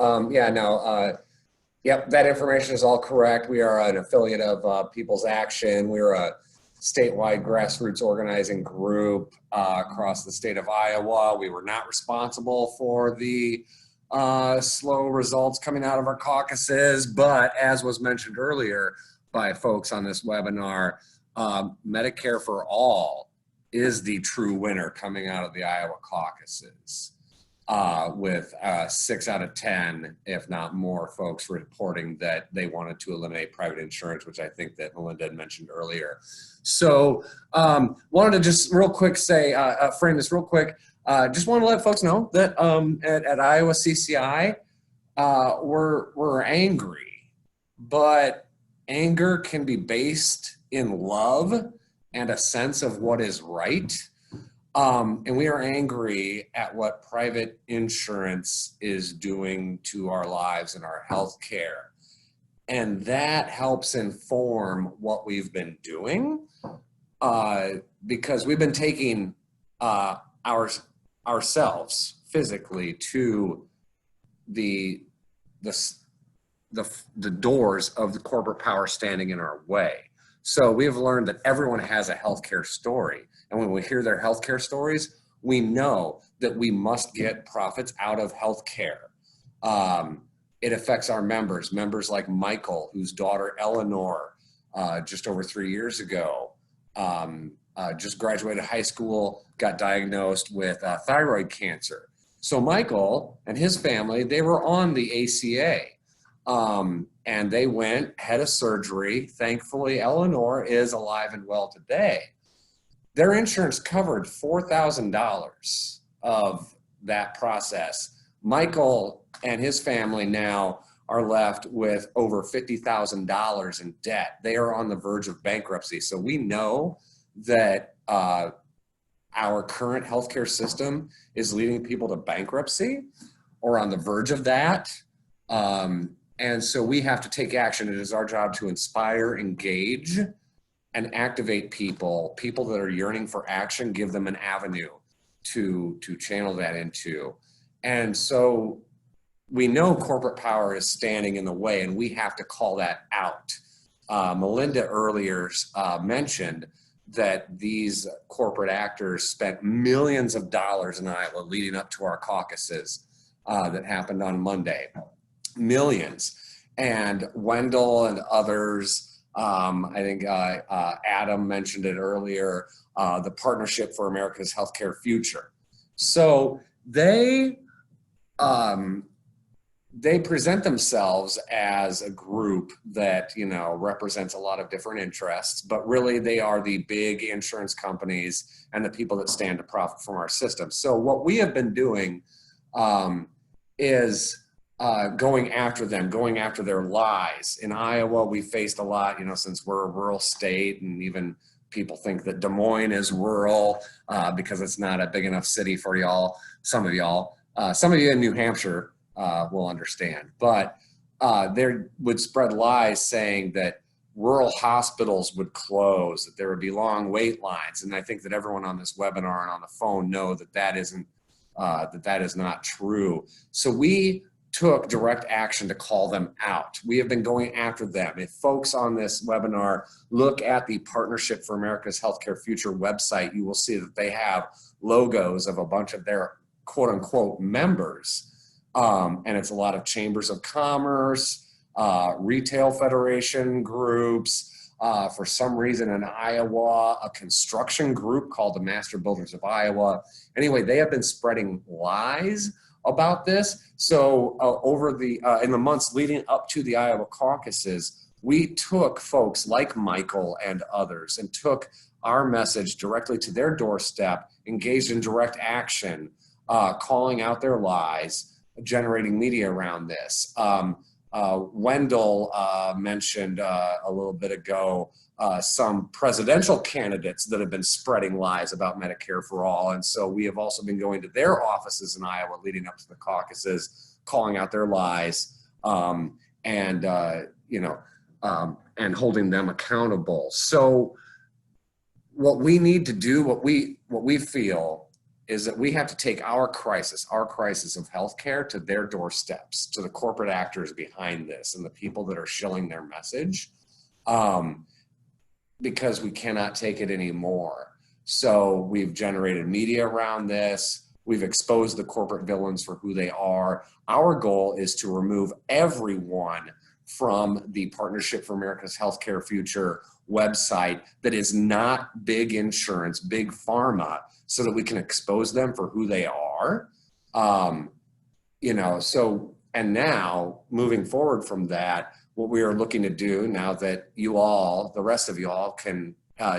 Yep, that information is all correct. We are an affiliate of People's Action. We're a statewide grassroots organizing group across the state of Iowa. We were not responsible for the slow results coming out of our caucuses, but as was mentioned earlier by folks on this webinar, Medicare for All is the true winner coming out of the Iowa caucuses, with 6 out of 10, if not more, folks reporting that they wanted to eliminate private insurance, which I think that Melinda had mentioned earlier. So wanted to just real quick say, frame this real quick. Just want to let folks know that at Iowa CCI, we're angry, but anger can be based in love and a sense of what is right. And we are angry at what private insurance is doing to our lives and our health care. And that helps inform what we've been doing, because we've been taking ourselves physically to the doors of the corporate power standing in our way. So we have learned that everyone has a healthcare story. And when we hear their healthcare stories, we know that we must get profits out of healthcare. It affects our members like Michael, whose daughter Eleanor, just over 3 years ago, just graduated high school, got diagnosed with thyroid cancer. So Michael and his family, they were on the ACA. And they went, had a surgery. Thankfully, Eleanor is alive and well today. Their insurance covered $4,000 of that process. Michael and his family now are left with over $50,000 in debt. They are on the verge of bankruptcy. So we know that our current healthcare system is leading people to bankruptcy or on the verge of that. And so we have to take action. It is our job to inspire, engage, and activate people that are yearning for action, give them an avenue to channel that into. And so we know corporate power is standing in the way, and we have to call that out. Melinda earlier mentioned that these corporate actors spent millions of dollars in Iowa leading up to our caucuses that happened on Monday. Millions. And Wendell and others, I think Adam mentioned it earlier, the Partnership for America's Healthcare Future. So they present themselves as a group that, you know, represents a lot of different interests, but really they are the big insurance companies and the people that stand to profit from our system. So what we have been doing is going after them, going after their lies. In Iowa, we faced a lot, you know, since we're a rural state, and even people think that Des Moines is rural because it's not a big enough city for y'all. Some of you in New Hampshire will understand, but there would spread lies saying that rural hospitals would close, that there would be long wait lines. And I think that everyone on this webinar and on the phone know that that is not true. So we took direct action to call them out. We have been going after them. If folks on this webinar look at the Partnership for America's Healthcare Future website, you will see that they have logos of a bunch of their quote unquote members. And it's a lot of chambers of commerce, retail federation groups, for some reason in Iowa, a construction group called the Master Builders of Iowa. Anyway, they have been spreading lies about this. So in the months leading up to the Iowa caucuses, we took folks like Michael and others and took our message directly to their doorstep, engaged in direct action, calling out their lies, generating media around this. Wendell mentioned a little bit ago some presidential candidates that have been spreading lies about Medicare for All. And so we have also been going to their offices in Iowa leading up to the caucuses, calling out their lies. You know, and holding them accountable. So what we need to do, what we feel is that we have to take our crisis of healthcare to their doorsteps, to the corporate actors behind this and the people that are shilling their message, because we cannot take it anymore. So we've generated media around this. We've exposed the corporate villains for who they are. Our goal is to remove everyone from the Partnership for America's Healthcare Future website that is not big insurance, big pharma, so that we can expose them for who they are. So, and now moving forward from that, what we are looking to do now that you all, the rest of you all, can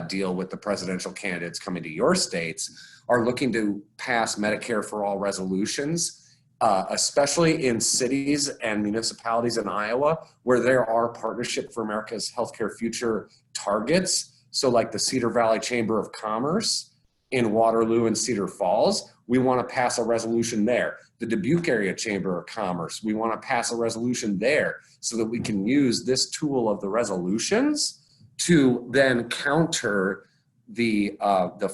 deal with the presidential candidates coming to your states, are looking to pass Medicare for All resolutions, especially in cities and municipalities in Iowa where there are Partnership for America's Healthcare Future targets. So like the Cedar Valley Chamber of Commerce in Waterloo and Cedar Falls, we want to pass a resolution there. The Dubuque Area Chamber of Commerce, we want to pass a resolution there so that we can use this tool of the resolutions to then counter the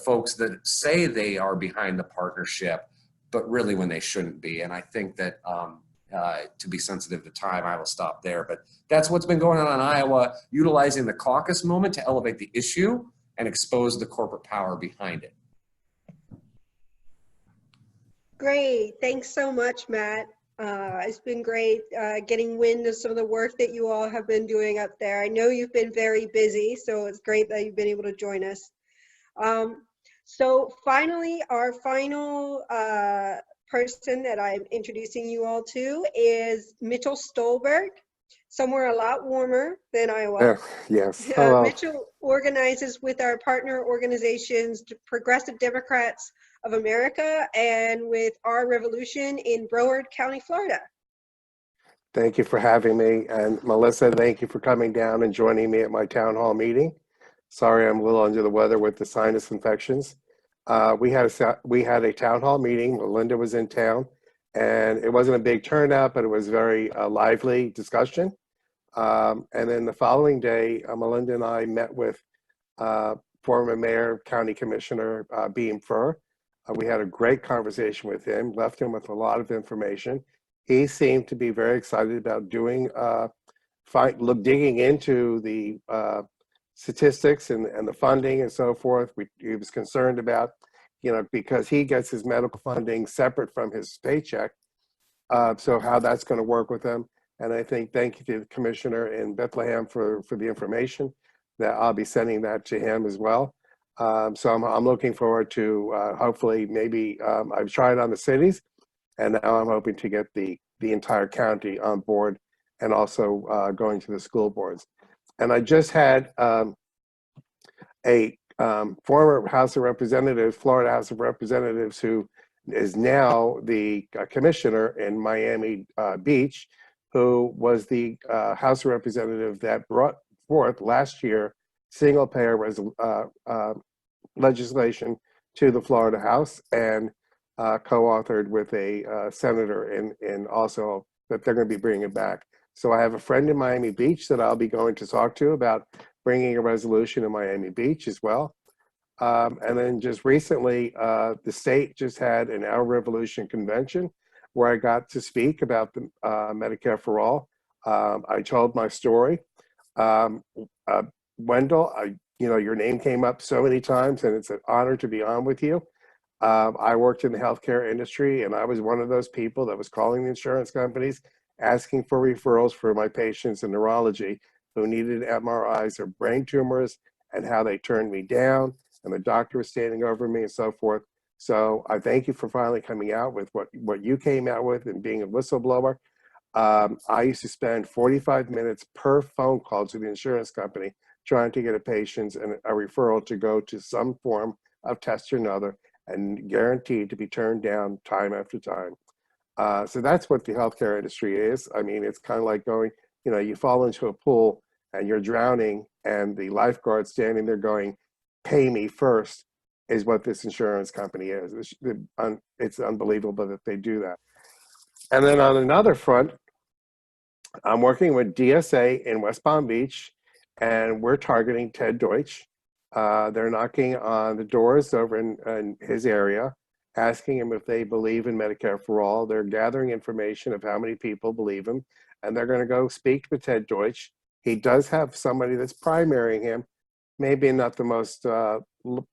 folks that say they are behind the partnership, but really when they shouldn't be. And I think that to be sensitive to time, I will stop there. But that's what's been going on in Iowa, utilizing the caucus moment to elevate the issue and expose the corporate power behind it. Great. Thanks so much, Matt. It's been great getting wind of some of the work that you all have been doing up there. I know you've been very busy, so it's great that you've been able to join us. So finally, our final person that I'm introducing you all to is Mitchell Stolberg, somewhere a lot warmer than Iowa. Yes. Hello. Mitchell organizes with our partner organizations, Progressive Democrats of America, and with Our Revolution in Broward County, Florida. Thank you for having me. And Melissa, thank you for coming down and joining me at my town hall meeting. Sorry, I'm a little under the weather with the sinus infections. We had a town hall meeting. Melinda was in town, and it wasn't a big turnout, but it was very lively discussion. And then the following day, Melinda and I met with former Mayor, County Commissioner Beam Fur. We had a great conversation with him, left him with a lot of information. He seemed to be very excited about doing, digging into the statistics and the funding and so forth. He was concerned about, because he gets his medical funding separate from his paycheck. So how that's going to work with him. And I think thank you to the commissioner in Bethlehem for the information that I'll be sending that to him as well. So I'm looking forward to hopefully maybe I've tried on the cities, and now I'm hoping to get the entire county on board and also going to the school boards. And I just had a former House of Representatives, Florida House of Representatives, who is now the commissioner in Miami Beach, who was the House of Representative that brought forth last year single-payer legislation to the Florida House, and co-authored with a senator in also that they're going to be bringing it back. So I have a friend in Miami Beach that I'll be going to talk to about bringing a resolution in Miami Beach as well. And then just recently, the state just had an Our Revolution convention where I got to speak about the Medicare for All. I told my story. Wendell, your name came up so many times, and it's an honor to be on with you. I worked in the healthcare industry, and I was one of those people that was calling the insurance companies, asking for referrals for my patients in neurology who needed MRIs of brain tumors, and how they turned me down, and the doctor was standing over me and so forth. So I thank you for finally coming out with what you came out with and being a whistleblower. I used to spend 45 minutes per phone call to the insurance company trying to get a patient and a referral to go to some form of test or another, and guaranteed to be turned down time after time. So that's what the healthcare industry is. I mean, it's kind of like going, you fall into a pool and you're drowning, and the lifeguard standing there going, "Pay me first," is what this insurance company is. It's unbelievable that they do that. And then on another front, I'm working with DSA in West Palm Beach, and we're targeting Ted Deutsch. They're knocking on the doors over in his area, asking him if they believe in Medicare for all. They're gathering information of how many people believe him, and they're going to go speak with Ted Deutsch. He does have somebody that's primarying him, maybe not the most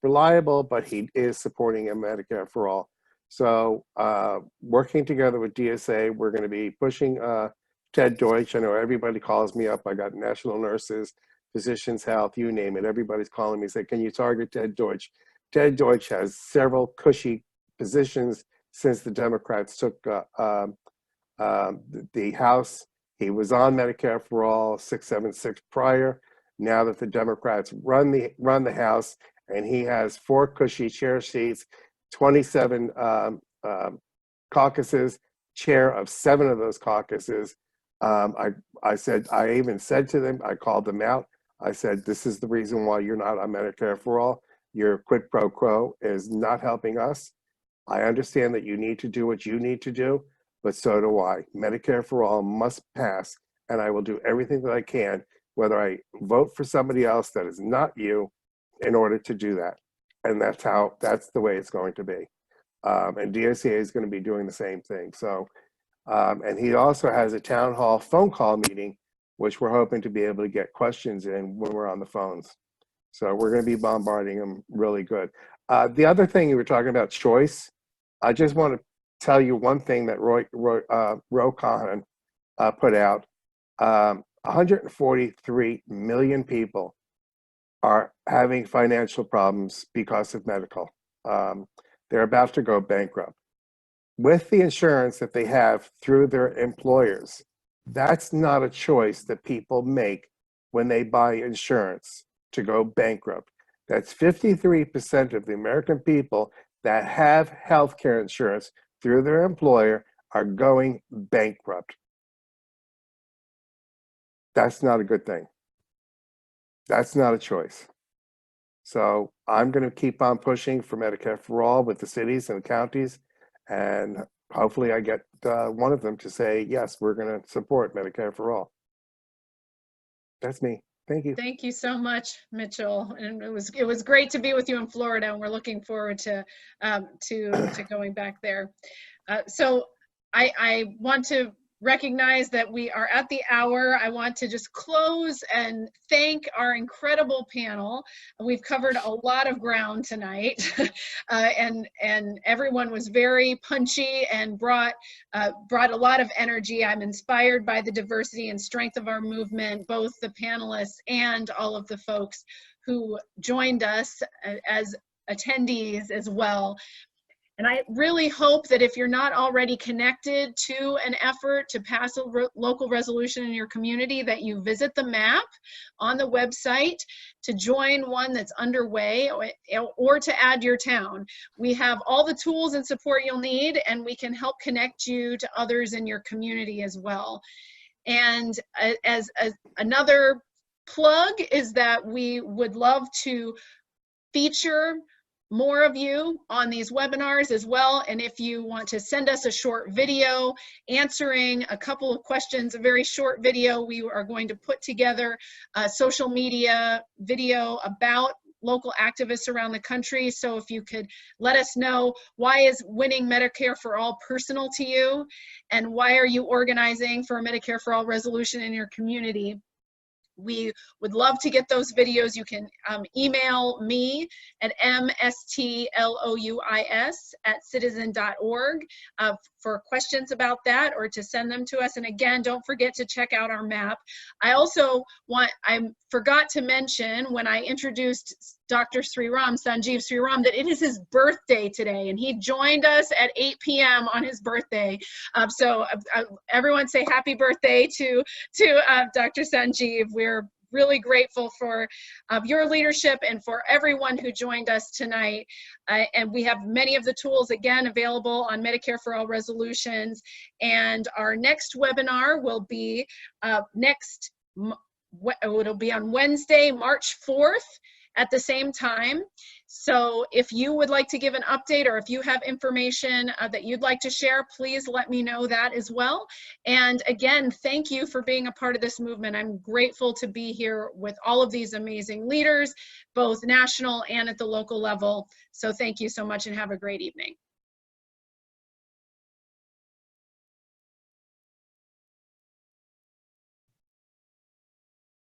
reliable, but he is supporting him Medicare for all. So working together with DSA, we're going to be pushing Ted Deutsch. I know everybody calls me up. I got national nurses, physicians health, you name it. Everybody's calling me, say, can you target Ted Deutsch? Ted Deutsch has several cushy positions since the Democrats took the House. He was on Medicare for all 676 prior. Now that the Democrats run the House, and he has 4 cushy chair seats, 27 caucuses, chair of 7 of those caucuses. I even said to them, I called them out. I said, this is the reason why you're not on Medicare for all. Your quid pro quo is not helping us. I understand that you need to do what you need to do, but so do I. Medicare for all must pass, and I will do everything that I can, whether I vote for somebody else that is not you, in order to do that. And that's the way it's going to be. And DSA is going to be doing the same thing. So, and he also has a town hall phone call meeting, which we're hoping to be able to get questions in when we're on the phones. So we're going to be bombarding them really good. The other thing you were talking about, choice, I just want to tell you one thing that Ro Khanna put out. 143 million people are having financial problems because of medical. They're about to go bankrupt. With the insurance that they have through their employers, that's not a choice that people make when they buy insurance to go bankrupt. That's 53% of the American people that have healthcare insurance through their employer are going bankrupt. That's not a good thing. That's not a choice. So I'm going to keep on pushing for Medicare for all with the cities and the counties, and hopefully I get one of them to say, yes, we're going to support Medicare for all. That's me. Thank you. Thank you so much, Mitchell. And it was great to be with you in Florida, and we're looking forward to going back there. So I want to recognize that we are at the hour. I want to just close and thank our incredible panel. We've covered a lot of ground tonight, and everyone was very punchy and brought a lot of energy. I'm inspired by the diversity and strength of our movement, both the panelists and all of the folks who joined us as attendees as well. And I really hope that if you're not already connected to an effort to pass a local resolution in your community, that you visit the map on the website to join one that's underway, or to add your town. We have all the tools and support you'll need, and we can help connect you to others in your community as well. And as another plug is that we would love to feature more of you on these webinars as well. And if you want to send us a short video answering a couple of questions, a very short video, we are going to put together a social media video about local activists around the country. So if you could let us know, why is winning Medicare for all personal to you? And why are you organizing for a Medicare for all resolution in your community? We would love to get those videos. You can email me at mstlouis@citizen.org for questions about that, or to send them to us. And again, don't forget to check out our map. I forgot to mention when I introduced Dr. Sriram, Sanjeev Sriram, that it is his birthday today, and he joined us at 8 p.m. on his birthday. So everyone say happy birthday to Dr. Sanjeev. We're really grateful for your leadership and for everyone who joined us tonight. And we have many of the tools, again, available on Medicare for All resolutions. And our next webinar will be it'll be on Wednesday, March 4th at the same time. So if you would like to give an update, or if you have information that you'd like to share, please let me know that as well. And again, thank you for being a part of this movement. I'm grateful to be here with all of these amazing leaders, both national and at the local level. So thank you so much and have a great evening.